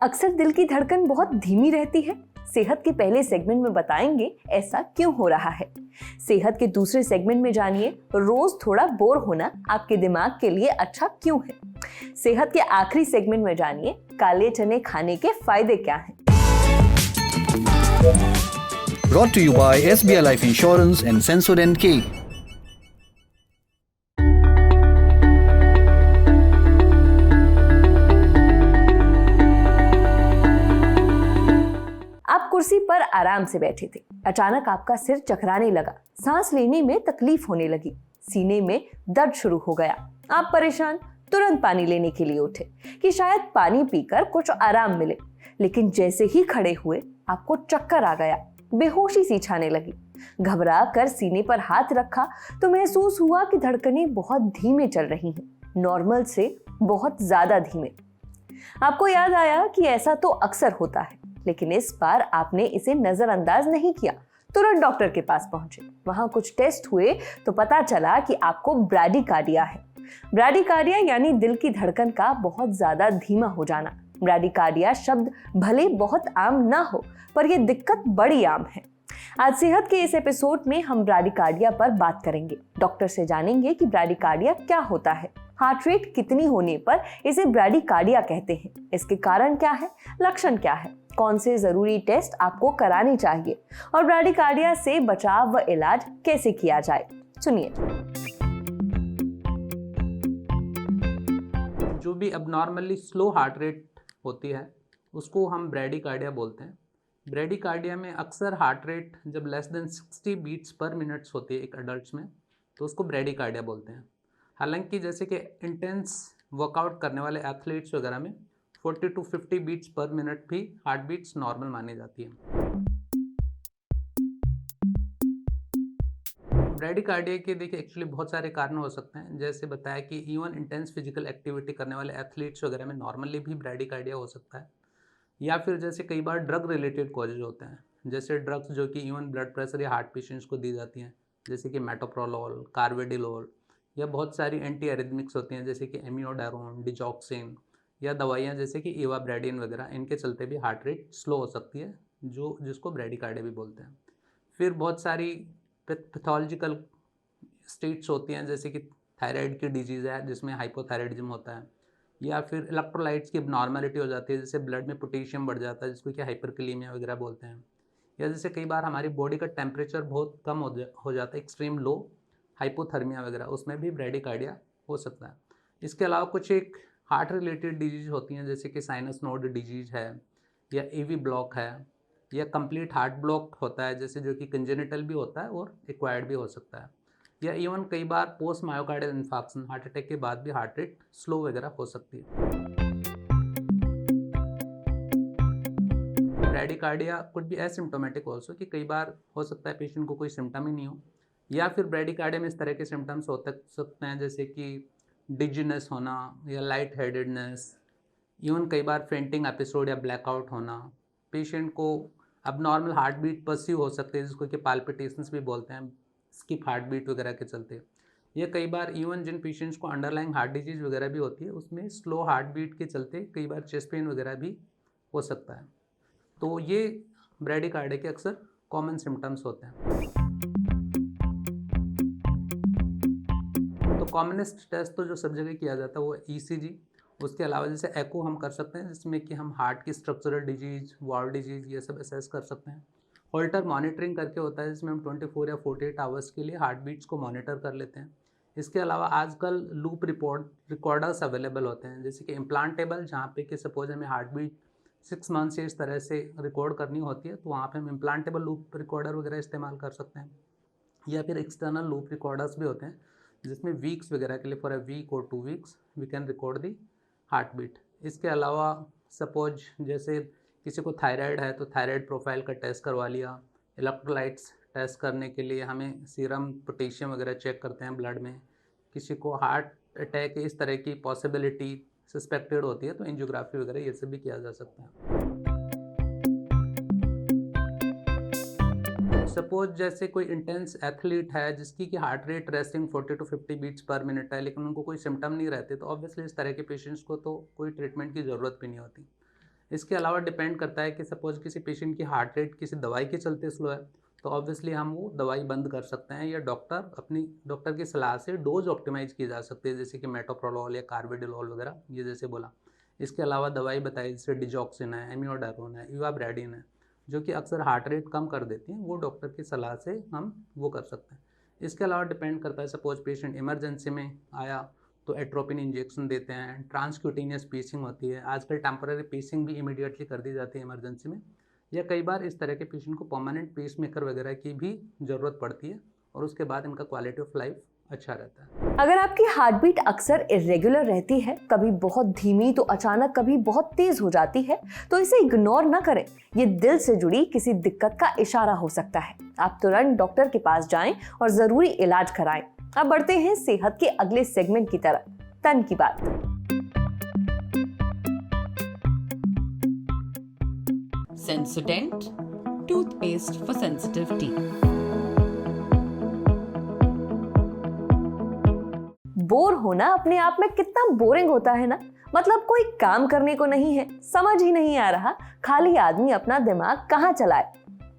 अक्सर दिल की धड़कन बहुत धीमी रहती है। सेहत के पहले सेगमेंट में बताएंगे ऐसा क्यों हो रहा है। सेहत के दूसरे सेगमेंट में जानिए रोज थोड़ा बोर होना आपके दिमाग के लिए अच्छा क्यों है। सेहत के आखिरी सेगमेंट में जानिए काले चने खाने के फायदे क्या हैं। Brought to you by SBI Life Insurance and Sensodyne K. आप कुर्सी पर आराम से बैठे थे, अचानक आपका सिर चकराने लगा, सांस लेने में तकलीफ होने लगी, सीने में दर्द शुरू हो गया। आप परेशान तुरंत पानी लेने के लिए उठे कि शायद पानी पीकर कुछ आराम मिले, लेकिन जैसे ही खड़े हुए आपको चक्कर आ गया, बेहोशी सी छाने लगी। घबरा कर सीने पर हाथ रखा तो महसूस हुआ कि धड़कनें बहुत धीमे चल रही हैं, नॉर्मल से बहुत ज्यादा धीमे। आपको याद आया कि ऐसा तो अक्सर होता है, लेकिन इस बार आपने इसे नजरअंदाज नहीं किया। तुरंत डॉक्टर के पास पहुंचे, वहां कुछ टेस्ट हुए तो पता चला कि आपको ब्रैडीकार्डिया है। ब्रैडीकार्डिया यानी दिल की धड़कन का बहुत ज्यादा धीमा हो जाना। ब्रैडीकार्डिया शब्द भले बहुत आम ना हो, पर यह दिक्कत बड़ी आम है। आज सेहत के इस एपिसोड में हम ब्रैडीकार्डिया पर बात करेंगे। डॉक्टर से जानेंगे कि ब्रैडीकार्डिया क्या होता है, हार्ट रेट कितनी होने पर इसे ब्रैडीकार्डिया कहते हैं, इसके कारण क्या है, लक्षण क्या है, कौन से जरूरी टेस्ट आपको कराने चाहिए और ब्रैडीकार्डिया से बचाव व इलाज कैसे किया जाए। सुनिए। जो भी अबनॉर्मली स्लो हार्ट रेट होती है उसको हम ब्रैडीकार्डिया बोलते हैं। ब्रैडीकार्डिया में अक्सर हार्ट रेट जब लेस देन 60 बीट्स पर मिनट्स होती है एक अडल्ट में, तो उसको ब्रैडीकार्डिया बोलते हैं। हालांकि जैसे कि इंटेंस वर्कआउट करने वाले एथलीट्स वगैरह में 40 to 50 बीट्स पर मिनट भी हार्ट बीट्स नॉर्मल मानी जाती है। ब्रैडीकार्डिया के देखिए एक्चुअली बहुत सारे कारण हो सकते हैं। जैसे बताया कि इवन इंटेंस फिजिकल एक्टिविटी करने वाले एथलीट्स वगैरह में नॉर्मली भी ब्रैडीकार्डिया हो सकता है, या फिर जैसे कई बार ड्रग रिलेटेड कॉजेज होते हैं, जैसे ड्रग्स जो कि इवन ब्लड प्रेशर या हार्ट पेशेंट्स को दी जाती हैं, जैसे कि मेटोप्रोलोल, कार्वेडिलोल, या बहुत सारी एंटी एरिथमिक्स होती हैं जैसे कि एमियोडारोन, डिजॉक्सिन, या दवाइयाँ जैसे कि इवाब्रेडिन वगैरह, इनके चलते भी हार्ट रेट स्लो हो सकती है, जिसको ब्रैडीकार्डिया भी बोलते हैं। फिर बहुत सारी पैथोलॉजिकल स्टेट्स होती हैं जैसे कि थायराइड की डिजीज़ है जिसमें हाइपोथायराइडिज्म होता है, या फिर इलेक्ट्रोलाइट्स की नॉर्मलिटी हो जाती है, जैसे ब्लड में पोटेशियम बढ़ जाता है जिसको कि हाइपरकैलेमिया वगैरह बोलते हैं, या जैसे कई बार हमारी बॉडी का टेम्परेचर बहुत कम हो जाता है, एक्सट्रीम लो हाइपोथर्मिया वगैरह, उसमें भी ब्रैडीकार्डिया हो सकता है। इसके अलावा कुछ एक हार्ट रिलेटेड डिजीज़ होती हैं जैसे कि साइनस नोड डिजीज़ है, या एवी ब्लॉक है, या कंप्लीट हार्ट ब्लॉक होता है जैसे जो कि कंजेनिटल भी होता है और एक्वायर्ड भी हो सकता है, या इवन कई बार post myocardial infarction, heart attack के बाद भी हार्ट रेट स्लो वगैरह हो सकती है। Bradycardia could be asymptomatic also, कि कई बार हो सकता है पेशेंट को कोई सिम्टम ही नहीं हो, या फिर ब्रैडीकार्डिया में इस तरह के सिम्टम्स हो सकते हैं जैसे कि डिजीनेस होना या लाइट हेडेडनेस, इवन कई बार फेंटिंग एपिसोड या ब्लैकआउट होना, पेशेंट को अबनॉर्मल हार्ट बीट परसीव हो सकते हैं जिसको कि पाल्पिटेशंस भी बोलते हैं, स्किप हार्ट बीट वगैरह के चलते, या कई बार इवन जिन पेशेंट्स को अंडरलाइंग हार्ट डिजीज़ वगैरह भी होती है उसमें स्लो हार्ट बीट के चलते कई बार चेस्ट पेन वगैरह भी हो सकता है। तो ये ब्रैडीकार्डिया के अक्सर कॉमन सिम्टम्स होते हैं। तो कॉमनेस्ट टेस्ट तो जो सब जगह किया जाता है वो ECG, उसके अलावा जैसे एको हम कर सकते हैं जिसमें कि हम हार्ट की स्ट्रक्चरल डिजीज़, वाल्व डिजीज़, ये सब असेस कर सकते हैं। होल्टर मॉनिटरिंग करके होता है जिसमें हम 24 या 48 आवर्स के लिए हार्ट बीट्स को मॉनिटर कर लेते हैं। इसके अलावा आजकल लूप रिकॉर्डर्स अवेलेबल होते हैं जैसे कि इम्प्लांटेबल, जहाँ पे कि सपोज हमें हार्ट बीट 6 मंथ से इस तरह से रिकॉर्ड करनी होती है तो वहाँ पे हम इम्प्लांटेबल लूप रिकॉर्डर वगैरह इस्तेमाल कर सकते हैं, या फिर एक्सटर्नल लूप रिकॉर्डर्स भी होते हैं जिसमें वीक्स वगैरह के लिए फॉर अ वीक और 2 weeks we can record the heart beat. इसके अलावा सपोज जैसे किसी को थायराइड है तो थायराइड प्रोफाइल का टेस्ट करवा लिया, इलेक्ट्रोलाइट्स टेस्ट करने के लिए हमें सीरम पोटेशियम वगैरह चेक करते हैं ब्लड में, किसी को हार्ट अटैक इस तरह की पॉसिबिलिटी सस्पेक्टेड होती है तो एंजियोग्राफी वगैरह ये सब भी किया जा सकता है। सपोज जैसे कोई इंटेंस एथलीट है जिसकी कि heart rate resting 40 to 50 beats per minute है, लेकिन उनको कोई सिम्टम नहीं रहते, तो ऑब्वियसली इस तरह के पेशेंट्स को तो कोई ट्रीटमेंट की ज़रूरत भी नहीं होती। इसके अलावा डिपेंड करता है कि सपोज किसी पेशेंट की हार्ट रेट किसी दवाई के चलते स्लो है तो ऑब्वियसली हम वो दवाई बंद कर सकते हैं, या डॉक्टर की सलाह से डोज ऑप्टिमाइज की जा सकती है, जैसे कि मेटोप्रोलोल या कार्बिडोल वगैरह, ये जैसे बोला। इसके अलावा दवाई बताई जैसे डिजॉक्सिन है, एमियोडारोन है, इवाब्रेडिन है, जो कि अक्सर हार्ट रेट कम कर देती हैं, वो डॉक्टर की सलाह से हम वो कर सकते हैं। इसके अलावा डिपेंड करता है, सपोज पेशेंट इमरजेंसी में आया तो एट्रोपिन इंजेक्शन देते हैं, ट्रांसक्यूटेनियस पीसिंग होती है, आजकल टेम्पररी पीसिंग भी इमीडिएटली कर दी जाती है इमरजेंसी में, या कई बार इस तरह के पेशेंट को परमानेंट पेसमेकर वगैरह की भी ज़रूरत पड़ती है, और उसके बाद इनका क्वालिटी ऑफ लाइफ अच्छा रहता है। अगर आपकी हार्ट बीट अक्सर इरेगुलर रहती है, कभी बहुत धीमी तो अचानक कभी बहुत तेज हो जाती है, तो इसे इग्नोर न करें। ये दिल से जुड़ी किसी दिक्कत का इशारा हो सकता है। आप तुरंत डॉक्टर के पास जाएं और जरूरी इलाज कराएं। अब बढ़ते हैं सेहत के अगले सेगमेंट की तरफ, तन की बात। Sensodent toothpaste for sensitive teeth. Bore होना अपने आप में कितना बोरिंग होता है ना। मतलब कोई काम करने को नहीं है, समझ ही नहीं आ रहा खाली आदमी अपना दिमाग कहाँ चलाए।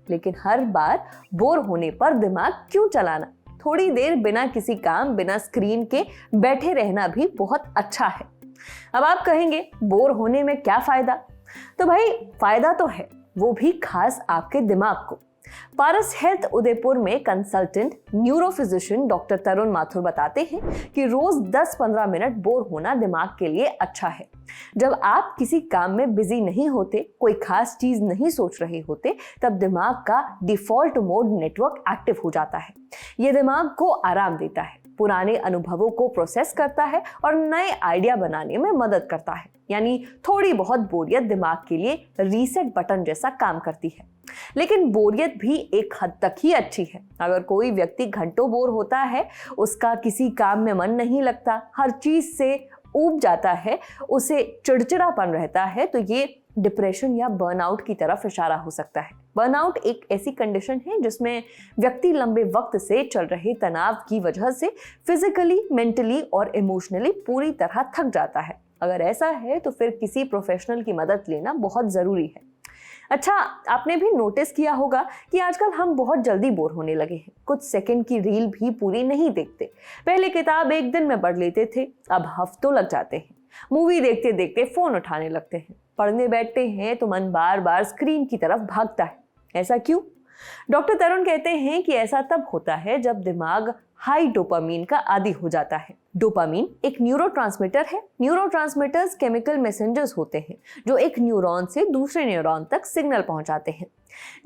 लेकिन हर बार बोर होने पर दिमाग क्यों चलाना? थोड़ी देर बिना किसी काम, बिना स्क्रीन के बैठे रहना भी बहुत अच्छा है। अब आप कहेंगे बोर होने में क्या फायदा? तो भाई फायदा तो है, वो भी खास आपके दिमाग को। पारस हेल्थ उदयपुर में कंसल्टेंट न्यूरोफिजिशियन डॉक्टर तरुण माथुर बताते हैं कि रोज 10-15 मिनट बोर होना दिमाग के लिए अच्छा है। जब आप किसी काम में बिजी नहीं होते, कोई खास चीज नहीं सोच रहे होते, तब दिमाग का डिफॉल्ट मोड नेटवर्क एक्टिव हो जाता है। ये दिमाग को आराम देता है, पुराने अनुभवों को प्रोसेस करता है और नए आइडिया बनाने में मदद करता है। यानी थोड़ी बहुत बोरियत दिमाग के लिए रीसेट बटन जैसा काम करती है। लेकिन बोरियत भी एक हद तक ही अच्छी है। अगर कोई व्यक्ति घंटों बोर होता है, उसका किसी काम में मन नहीं लगता, हर चीज से ऊब जाता है, उसे चिड़चिड़ापन रहता है, तो ये डिप्रेशन या बर्नआउट की तरफ इशारा हो सकता है। बर्नआउट एक ऐसी कंडीशन है जिसमें व्यक्ति लंबे वक्त से चल रहे तनाव की वजह से फिजिकली, मेंटली और इमोशनली पूरी तरह थक जाता है। अगर ऐसा है तो फिर किसी प्रोफेशनल की मदद लेना बहुत जरूरी है। अच्छा, आपने भी नोटिस किया होगा कि आजकल हम बहुत जल्दी बोर होने लगे हैं। कुछ सेकंड की रील भी पूरी नहीं देखते। पहले किताब एक दिन में पढ़ लेते थे, अब हफ्तों लग जाते हैं। मूवी देखते देखते फोन उठाने लगते हैं। पढ़ने बैठते हैं तो मन बार बार स्क्रीन की तरफ भागता है। ऐसा क्यों? डॉक्टर तरुण कहते हैं कि ऐसा तब होता है जब दिमाग हाई डोपामीन का आदी हो जाता है। डोपामीन एक न्यूरोट्रांसमीटर है। न्यूरोट्रांसमीटर्स केमिकल मैसेंजर्स होते हैं जो एक न्यूरॉन से दूसरे न्यूरॉन तक सिग्नल पहुंचाते हैं।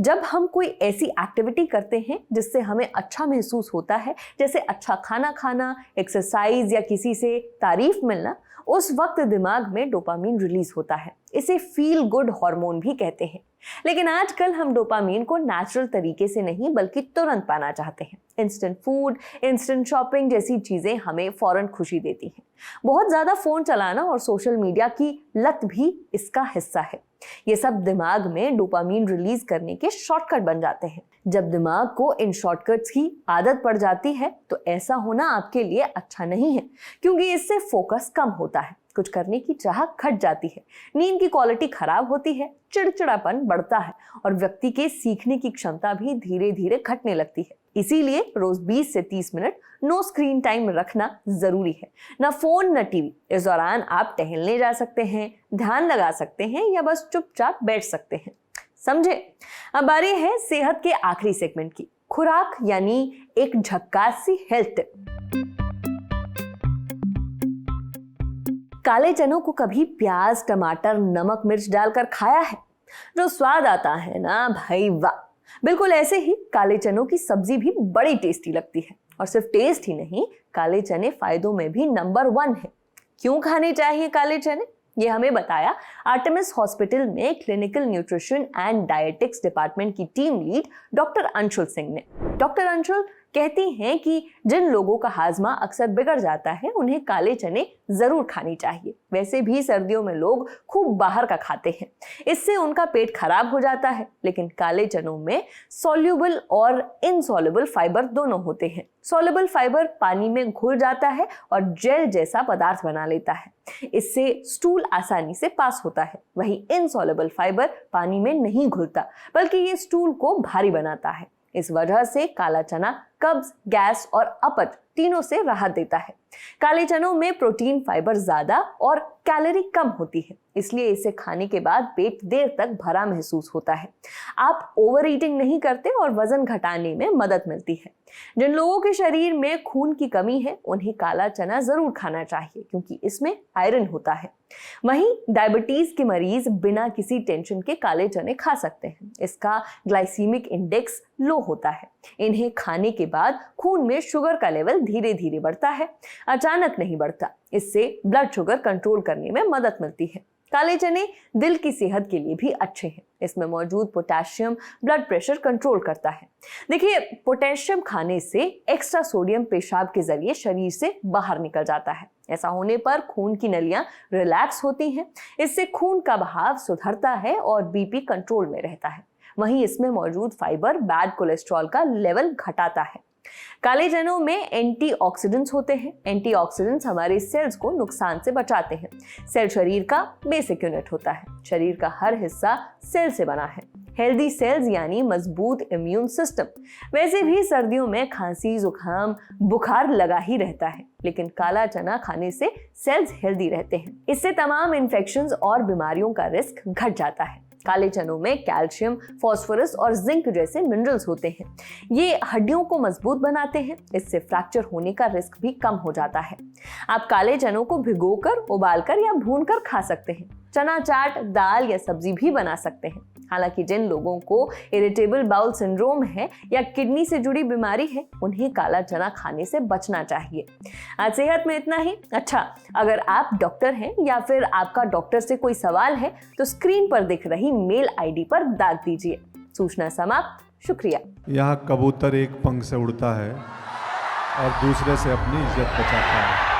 जब हम कोई ऐसी एक्टिविटी करते हैं जिससे हमें अच्छा महसूस होता है, जैसे अच्छा खाना खाना, एक्सरसाइज या किसी से तारीफ मिलना, उस वक्त दिमाग में डोपामीन रिलीज होता है। इसे फील गुड हार्मोन भी कहते हैं। लेकिन आजकल हम डोपामीन को नेचुरल तरीके से नहीं बल्कि तुरंत पाना चाहते हैं। इंस्टेंट फूड, इंस्टेंट शॉपिंग जैसी चीजें हमें फौरन खुशी देती हैं। बहुत ज्यादा फोन चलाना और सोशल मीडिया की लत भी इसका हिस्सा है। ये सब दिमाग में डोपामीन रिलीज करने के शॉर्टकट बन जाते हैं। जब दिमाग को इन शॉर्टकट्स की आदत पड़ जाती है तो ऐसा होना आपके लिए अच्छा नहीं है, क्योंकि इससे फोकस कम होता है, कुछ करने की चाह घट जाती है, नींद की क्वालिटी खराब होती है, चिड़चिड़ापन बढ़ता है और व्यक्ति के सीखने की क्षमता भी धीरे धीरे घटने लगती है। इसीलिए रोज 20 से 30 मिनट नो स्क्रीन टाइम रखना जरूरी है। ना फोन न टीवी। इस दौरान आप टहलने जा सकते हैं, ध्यान लगा सकते हैं या बस चुपचाप बैठ सकते हैं। समझे? अब बारी है सेहत के आखिरी सेगमेंट की, खुराक, यानी एक झक्कास सी हेल्थ टिप। काले चनों को कभी प्याज, टमाटर, नमक, मिर्च डालकर खाया है? जो स्वाद आता है ना भाई वाह। बिल्कुल ऐसे ही काले चनों की सब्जी भी बड़ी टेस्टी लगती है। और सिर्फ टेस्ट ही नहीं, काले चने फायदों में भी नंबर 1 है। क्यों खाने चाहिए काले चने? ये हमें बताया आर्टेमिस हॉस्पिटल में clinical nutrition and dietetics department की team lead doctor Anshul Singh ने। डॉक्टर अंशुल कहती हैं कि जिन लोगों का हाजमा अक्सर बिगड़ जाता है उन्हें काले चने जरूर खानी चाहिए। वैसे भी सर्दियों में लोग खूब बाहर का खाते हैं, इससे उनका पेट खराब हो जाता है, लेकिन काले चनों में सॉल्युबल और इनसॉल्युबल फाइबर दोनों होते हैं। सॉल्युबल फाइबर पानी में घुल जाता है और जेल जैसा पदार्थ बना लेता है, इससे स्टूल आसानी से पास होता है। वहीं इनसॉल्युबल फाइबर पानी में नहीं घुलता, बल्कि ये स्टूल को भारी बनाता है। इस वजह से काला चना कब्ज, गैस और अपच तीनों से राहत देता है। काले चनों में प्रोटीन, फाइबर ज्यादा और कैलोरी कम होती है, इसलिए इसे खाने के बाद पेट देर तक भरा महसूस होता है। आप ओवर ईटिंग नहीं करते और वजन घटाने में मदद मिलती है। जिन लोगों के शरीर में खून की कमी है उन्हें काला चना जरूर खाना चाहिए, क्योंकि इसमें आयरन होता है। वहीं डायबिटीज के मरीज बिना किसी टेंशन के काले चने खा सकते हैं। इसका ग्लाइसीमिक इंडेक्स लो होता है। इन्हें खाने के बाद खून में शुगर का लेवल धीरे धीरे बढ़ता है, अचानक नहीं बढ़ता। इससे ब्लड शुगर कंट्रोल करने में मदद मिलती है। काले चने दिल की सेहत के लिए भी अच्छे हैं। इसमें मौजूद पोटेशियम ब्लड प्रेशर कंट्रोल करता है। देखिए, पोटेशियम खाने से एक्स्ट्रा सोडियम पेशाब के जरिए शरीर से बाहर निकल जाता है। ऐसा होने पर खून की नलियां रिलैक्स होती हैं, इससे खून का बहाव सुधरता है और बीपी कंट्रोल में रहता है। वहीं इसमें मौजूद फाइबर बैड कोलेस्ट्रॉल का लेवल घटाता है। काले चनों में एंटीऑक्सीडेंट्स होते हैं। एंटीऑक्सीडेंट्स हमारे सेल्स को नुकसान से बचाते हैं। सेल शरीर का बेसिक यूनिट होता है। शरीर का हर हिस्सा सेल से बना है। हेल्दी सेल्स यानी मजबूत इम्यून सिस्टम। वैसे भी सर्दियों में खांसी, जुकाम, बुखार लगा ही रहता है, लेकिन काला चना खाने से सेल्स हेल्दी रहते हैं। इससे तमाम इन्फेक्शंस और बीमारियों का रिस्क घट जाता है। काले चनों में कैल्शियम, फास्फोरस और जिंक जैसे मिनरल्स होते हैं। ये हड्डियों को मजबूत बनाते हैं। इससे फ्रैक्चर होने का रिस्क भी कम हो जाता है। आप काले चनों को भिगोकर, उबालकर या भूनकर खा सकते हैं। चना चाट, दाल या सब्जी भी बना सकते हैं। हालांकि जिन लोगों को इरिटेबल बाउल सिंड्रोम है या किडनी से जुड़ी बीमारी है, उन्हें काला चना खाने से बचना चाहिए। आज सेहत में इतना ही। अच्छा, अगर आप डॉक्टर हैं या फिर आपका डॉक्टर से कोई सवाल है तो स्क्रीन पर दिख रही मेल आईडी पर दाग दीजिए। सूचना समाप्त। शुक्रिया। यहाँ कबूतर एक पंख से उड़ता है और दूसरे से अपनी इज्जत बचाता है।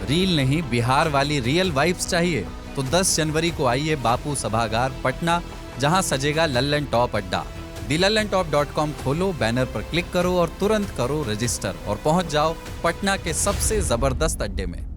रील नहीं, बिहार वाली रियल वाइब्स चाहिए तो 10 जनवरी को आइए बापू सभागार पटना, जहां सजेगा लल्लन टॉप अड्डा। thelallanTop.com खोलो, बैनर पर क्लिक करो और तुरंत करो रजिस्टर और पहुंच जाओ पटना के सबसे जबरदस्त अड्डे में।